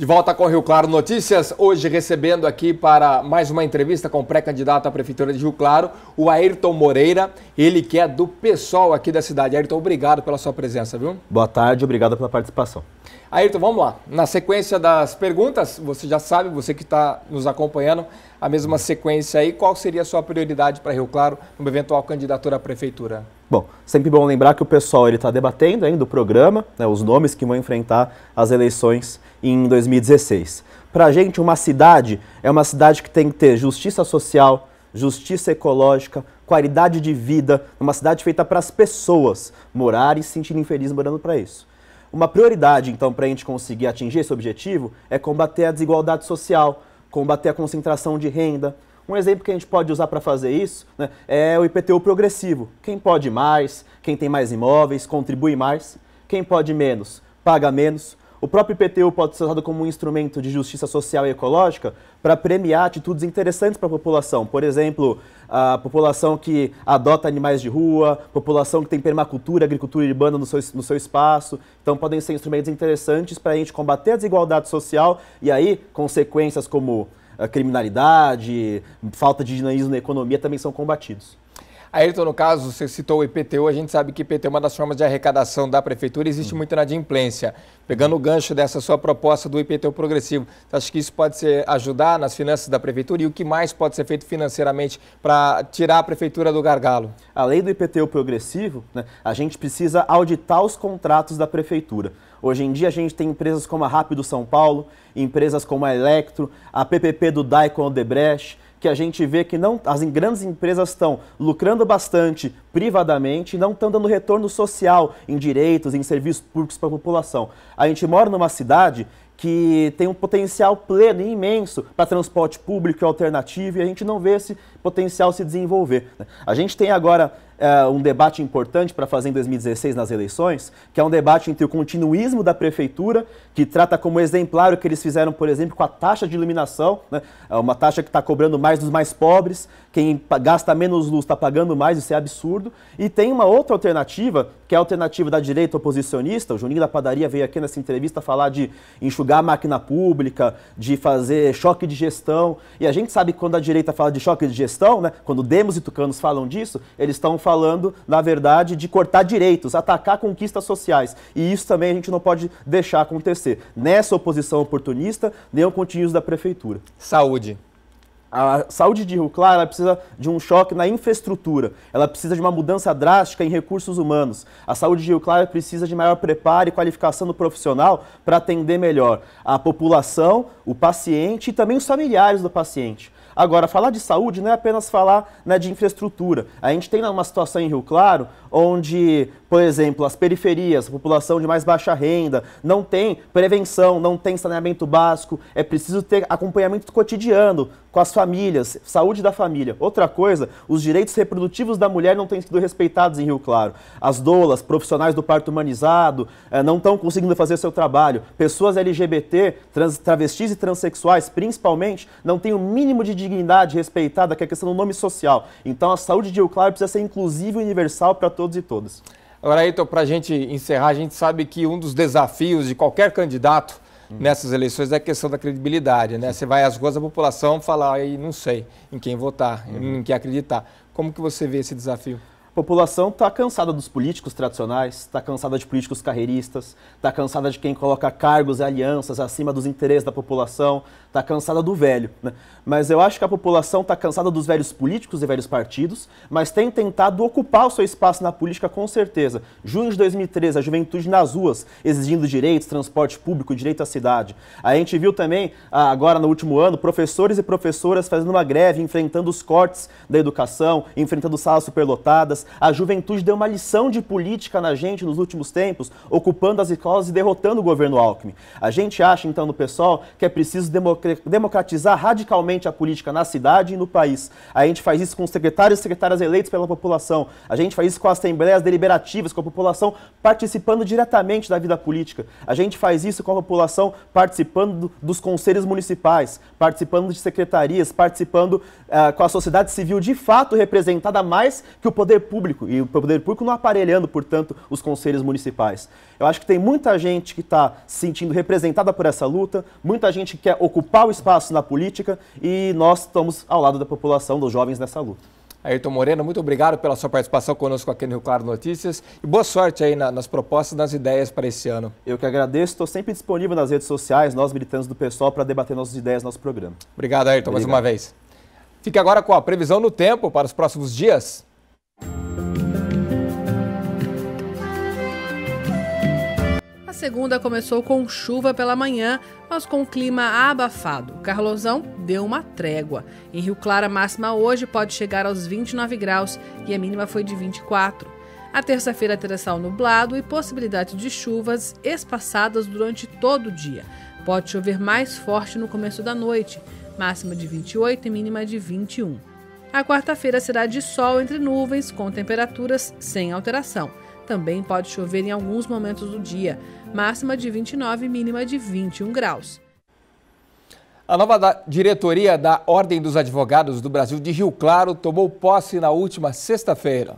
De volta com Rio Claro Notícias, hoje recebendo aqui para mais uma entrevista com o pré-candidato à Prefeitura de Rio Claro, o Ayrton Moreira, ele que é do PSOL aqui da cidade. Ayrton, obrigado pela sua presença, viu? Boa tarde, obrigado pela participação. Ayrton, vamos lá. Na sequência das perguntas, você já sabe, você que está nos acompanhando, a mesma sequência aí, qual seria a sua prioridade para Rio Claro numa eventual candidatura à Prefeitura? Bom, sempre bom lembrar que o PSOL está debatendo ainda o programa, né, os nomes que vão enfrentar as eleições em 2016. Para a gente, uma cidade é uma cidade que tem que ter justiça social, justiça ecológica, qualidade de vida, uma cidade feita para as pessoas morarem e se sentirem felizes morando para isso. Uma prioridade, então, para a gente conseguir atingir esse objetivo é combater a desigualdade social, combater a concentração de renda. Um exemplo que a gente pode usar para fazer isso, né, é o IPTU progressivo. Quem pode mais, quem tem mais imóveis, contribui mais. Quem pode menos, paga menos. O próprio IPTU pode ser usado como um instrumento de justiça social e ecológica para premiar atitudes interessantes para a população. Por exemplo, a população que adota animais de rua, população que tem permacultura, agricultura urbana no seu espaço. Então podem ser instrumentos interessantes para a gente combater a desigualdade social e aí consequências como a criminalidade, falta de dinamismo na economia também são combatidos. Ayrton, no caso, você citou o IPTU, a gente sabe que IPTU é uma das formas de arrecadação da Prefeitura, existe muito inadimplência. Pegando o gancho dessa sua proposta do IPTU progressivo, você acha que isso pode ajudar nas finanças da Prefeitura e o que mais pode ser feito financeiramente para tirar a Prefeitura do gargalo? Além do IPTU progressivo, né, a gente precisa auditar os contratos da Prefeitura. Hoje em dia a gente tem empresas como a Rápido São Paulo, empresas como a Electro, a PPP do Daikon Odebrecht, que a gente vê que as grandes empresas estão lucrando bastante privadamente e não estão dando retorno social em direitos, em serviços públicos para a população. A gente mora numa cidade que tem um potencial pleno e imenso para transporte público e alternativo e a gente não vê esse potencial se desenvolver. A gente tem agora um debate importante para fazer em 2016 nas eleições, que é um debate entre o continuismo da Prefeitura, que trata como exemplar o que eles fizeram, por exemplo, com a taxa de iluminação, né? Uma taxa que está cobrando mais dos mais pobres, quem gasta menos luz está pagando mais, isso é absurdo. E tem uma outra alternativa, que é a alternativa da direita oposicionista. O Juninho da Padaria veio aqui nessa entrevista falar de enxugar a máquina pública, de fazer choque de gestão. E a gente sabe que quando a direita fala de choque de gestão, né? Quando Demos e Tucanos falam disso, eles estão falando, na verdade, de cortar direitos, atacar conquistas sociais. E isso também a gente não pode deixar acontecer. Nessa oposição oportunista, nem o continuismo da Prefeitura. Saúde. A saúde de Rio Claro ela precisa de um choque na infraestrutura, ela precisa de uma mudança drástica em recursos humanos. A saúde de Rio Claro precisa de maior preparo e qualificação do profissional para atender melhor a população, o paciente e também os familiares do paciente. Agora, falar de saúde não é apenas falar, né, de infraestrutura. A gente tem uma situação em Rio Claro onde, por exemplo, as periferias, a população de mais baixa renda, não tem prevenção, não tem saneamento básico, é preciso ter acompanhamento cotidiano com as famílias, saúde da família. Outra coisa, os direitos reprodutivos da mulher não têm sido respeitados em Rio Claro. As doulas, profissionais do parto humanizado, não estão conseguindo fazer seu trabalho. Pessoas LGBT, travestis e transexuais, principalmente, não têm o mínimo de dignidade respeitada, que é a questão do nome social. Então a saúde de Rio Claro precisa ser inclusiva e universal para todos e todas. Agora, Ayrton, para a gente encerrar, a gente sabe que um dos desafios de qualquer candidato nessas eleições é a questão da credibilidade, né? Você vai às ruas, a população fala, aí não sei em quem votar, em quem acreditar. Como que você vê esse desafio? A população está cansada dos políticos tradicionais, está cansada de políticos carreiristas, está cansada de quem coloca cargos e alianças acima dos interesses da população, está cansada do velho, né? Mas eu acho que a população está cansada dos velhos políticos e velhos partidos, mas tem tentado ocupar o seu espaço na política com certeza. Junho de 2013, a juventude nas ruas, exigindo direitos, transporte público, direito à cidade. A gente viu também, agora no último ano, professores e professoras fazendo uma greve, enfrentando os cortes da educação, enfrentando salas superlotadas. A juventude deu uma lição de política na gente nos últimos tempos, ocupando as escolas e derrotando o governo Alckmin. A gente acha, então, no PSOL, que é preciso democratizar radicalmente a política na cidade e no país. A gente faz isso com os secretários e secretárias eleitos pela população. A gente faz isso com assembleias deliberativas, com a população participando diretamente da vida política. A gente faz isso com a população participando dos conselhos municipais, participando de secretarias, participando com a sociedade civil de fato representada mais que o poder público, e o poder público não aparelhando, portanto, os conselhos municipais. Eu acho que tem muita gente que está se sentindo representada por essa luta, muita gente que quer ocupar o espaço na política e nós estamos ao lado da população, dos jovens nessa luta. Ayrton Moreno, muito obrigado pela sua participação conosco aqui no Rio Claro Notícias e boa sorte aí nas propostas, nas ideias para esse ano. Eu que agradeço, estou sempre disponível nas redes sociais, nós militantes do PSOL, para debater nossas ideias no nosso programa. Obrigado, Ayrton, mais uma vez. Fique agora com a previsão no tempo para os próximos dias. A segunda começou com chuva pela manhã, mas com o clima abafado. Carlosão deu uma trégua. Em Rio Claro, a máxima hoje pode chegar aos 29 graus e a mínima foi de 24. A terça-feira terá céu nublado e possibilidade de chuvas espaçadas durante todo o dia. Pode chover mais forte no começo da noite, máxima de 28 e mínima de 21. A quarta-feira será de sol entre nuvens, com temperaturas sem alteração. Também pode chover em alguns momentos do dia, máxima de 29 e mínima de 21 graus. A nova diretoria da Ordem dos Advogados do Brasil de Rio Claro tomou posse na última sexta-feira.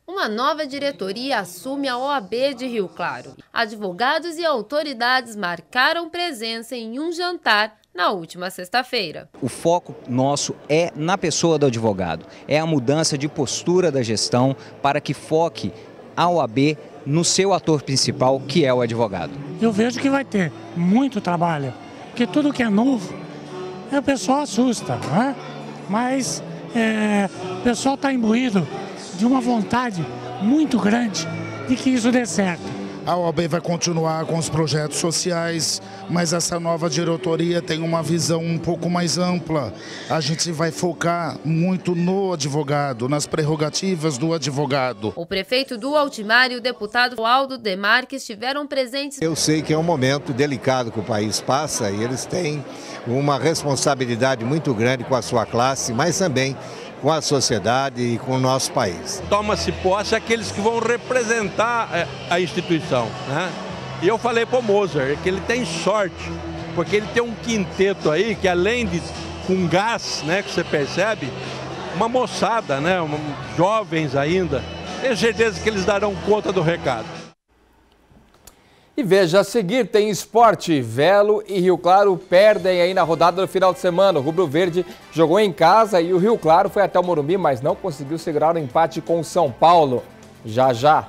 Uma nova diretoria assume a OAB de Rio Claro. Advogados e autoridades marcaram presença em um jantar na última sexta-feira. O foco nosso é na pessoa do advogado, é a mudança de postura da gestão para que foque a OAB no seu ator principal, que é o advogado. Eu vejo que vai ter muito trabalho, porque tudo que é novo, o pessoal assusta, né? Mas o pessoal está imbuído de uma vontade muito grande de que isso dê certo. A OAB vai continuar com os projetos sociais, mas essa nova diretoria tem uma visão um pouco mais ampla. A gente vai focar muito no advogado, nas prerrogativas do advogado. O prefeito do Altimar e o deputado Aldo Demarque estiveram presentes. Eu sei que é um momento delicado que o país passa e eles têm uma responsabilidade muito grande com a sua classe, mas também com a sociedade e com o nosso país. Toma-se posse aqueles que vão representar a instituição, né? E eu falei para o Mozart que ele tem sorte, porque ele tem um quinteto aí que além de com gás, né, que você percebe, uma moçada, né, jovens ainda, tenho certeza que eles darão conta do recado. E veja, a seguir tem esporte. Velo e Rio Claro perdem aí na rodada do final de semana. O Rubro Verde jogou em casa e o Rio Claro foi até o Morumbi, mas não conseguiu segurar o empate com o São Paulo. Já já.